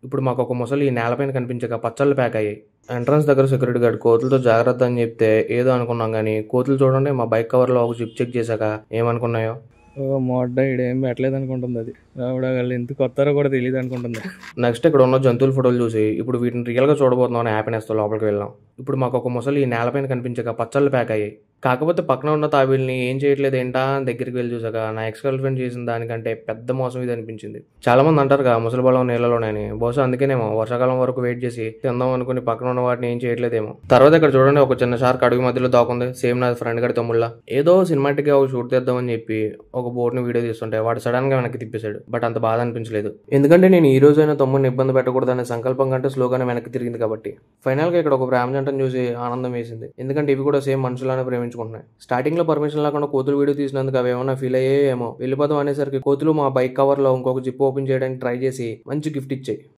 ఇప్పుడు మాకు ఒక ముసలి నేలపైన కనిపించక పచ్చళ్ళు ప్యాక్ అయ్యాయి. ఎంట్రన్స్ దగ్గర సెక్యూరిటీ గార్డ్ కోతులతో జాగ్రత్త అని చెప్తే ఏదో అనుకున్నాం కానీ కోతులు చూడండి మా బైక్ కవర్లో ఒక జిప్ చెక్ చేశాక ఏమనుకున్నాయో. మోడ్డ ఇడేం పెట్టలేదు అనుకుంటుంది అది. ఆవిడ వాళ్ళు ఎందుకు కొత్తారో కూడా తెలియదు అనుకుంటుంది. నెక్స్ట్ ఇక్కడ ఉన్న జంతువుల ఫోటోలు చూసి ఇప్పుడు వీటిని రియల్గా చూడబోతున్నాం అని హ్యాపీనెస్తో లోపలికి వెళ్ళాం. ఇప్పుడు మాకు ఒక ముసలి నేలపైన కనిపించక పచ్చళ్ళు ప్యాక్ అయ్యాయి. కాకపోతే పక్కన ఉన్న తాబేల్ని ఏం చేయట్లేదు ఏంటా అని దగ్గరికి వెళ్ళి చూసాక నా ఎక్స్ గర్ల్ ఫ్రెండ్ చేసిన దానికంటే పెద్ద మోసం ఇది అనిపించింది. చాలా మంది అంటారుగా ముసలి బలం నీళ్ళలోనే, బహుశా అందుకేనేమో వర్షాకాలం వరకు వెయిట్ చేసి తిందాం అనుకుని పక్కన ఉన్న వాటిని ఏం చేయట్లేదేమో. తర్వాత ఇక్కడ చూడండి ఒక చిన్న షార్క్ అడుగు మధ్యలో దాకుంది. సేమ్ నా ఫ్రెండ్ గడి తమ్ముళ్ళ ఏదో సినిమాటిక్ గా ఒక షూట్ తీద్దామని చెప్పి ఒక బోట్ ని వీడియో తీస్తుంటే వాడు సడన్ గా వెనక్కి తిప్పేశాడు. బట్ అంత బాధ అనిపించలేదు, ఎందుకంటే నేను ఈ రోజైనా తమ్ముడిని ఇబ్బంది పెట్టకూడదనే సంకల్పం కంటే స్లోగానే వెనక్కి తిరిగింది కాబట్టి. ఫైనల్ గా ఇక్కడ ఒక ప్రేమ జంటను చూసి ఆనందం వేసింది, ఎందుకంటే ఇవి కూడా సేమ్ మనుషులానే ప్రేమించుకుంటున్నాయి. స్టార్టింగ్ లో పర్మిషన్ లేకుండా కోతులు వీడియో తీసినందుకు అవి ఏమన్నా ఫీల్ అయ్యేమో. వెళ్ళిపోదాం అనేసరికి కోతులు మా బైక్ కవర్ లో ఇంకొక జిప్ ఓపెన్ చేయడానికి ట్రై చేసి మంచి గిఫ్ట్ ఇచ్చాయి.